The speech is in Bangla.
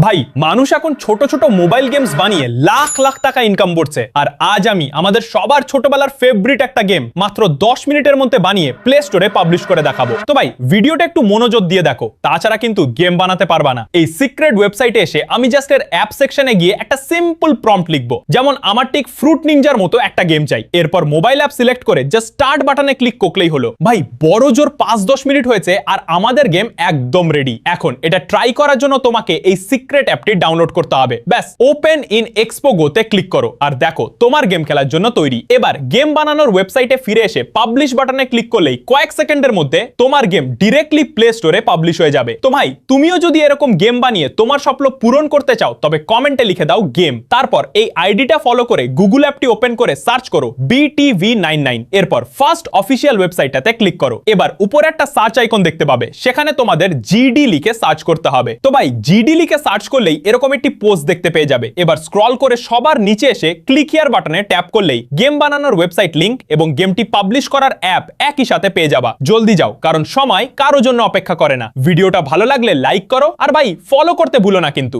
ভাই মানুষ এখন ছোট ছোট মোবাইল গেমস বানিয়ে লাখ লাখ টাকা ইনকাম করছে। আর আজ আমি আমাদের সবার ছোটবেলার ফেভারিট একটা গেম মাত্র 10 মিনিটের মধ্যে বানিয়ে প্লে স্টোরে পাবলিশ করে দেখাবো। তো ভাই ভিডিওটা একটু মনোযোগ দিয়ে দেখো, তাছাড়া কিন্তু গেম বানাতে পারবা না। এই সিক্রেট ওয়েবসাইটে এসে আমি জাস্ট এর অ্যাপ সেকশনে গিয়ে একটা সিম্পল প্রম্পট লিখবো, যেমন আমার ঠিক ফ্রুট নিনজার মতো একটা গেম চাই। এরপর মোবাইল অ্যাপ সিলেক্ট করে জাস্ট স্টার্ট বাটনে ক্লিক করলেই হলো। ভাই বড় জোর 5-10 মিনিট হয়েছে আর আমাদের গেম একদম রেডি। এখন এটা ট্রাই করার জন্য তোমাকে এই সিক্রেট অ্যাপটি ডাউনলোড করতে হবে। ব্যাস ওপেন ইন এক্সপো গো তে ক্লিক করো আর দেখো তোমার গেম খেলার জন্য তৈরি। এবার গেম বানানোর ওয়েবসাইটে ফিরে এসে পাবলিশ বাটনে ক্লিক করলেই কয়েক সেকেন্ডের মধ্যে তোমার গেম ডিরেক্টলি প্লে স্টোরে পাবলিশ হয়ে যাবে। তো ভাই তুমিও যদি এরকম গেম বানিয়ে তোমার স্বপ্ন পূরণ করতে চাও তবে কমেন্টে লিখে দাও গেম, তারপর এই আইডিটা ফলো করে গুগল অ্যাপটি ওপেন করে সার্চ করো BTV99, এরপর ফার্স্ট অফিসিয়াল ওয়েবসাইটটাতে ক্লিক করো। এবার উপরে একটা সার্চ আইকন দেখতে পাবে, সেখানে তোমাদের জিডি লিখে সার্চ করতে হবে। তো ভাই জিডি লিখে সার্চ করলেই এরকম একটি পোস্ট দেখতে পেয়ে যাবে। এবার স্ক্রল করে সবার নিচে এসে ক্লিক হিয়ার বাটনে ট্যাপ করলেই গেম বানানোর ওয়েবসাইট লিংক এবং গেমটি পাবলিশ করার অ্যাপ একই সাথে পেয়ে যাবা। জলদি যাও, কারণ সময় কারো জন্য অপেক্ষা করে না। ভিডিওটা ভালো লাগলে লাইক করো আর ভাই ফলো করতে ভুলো না কিন্তু।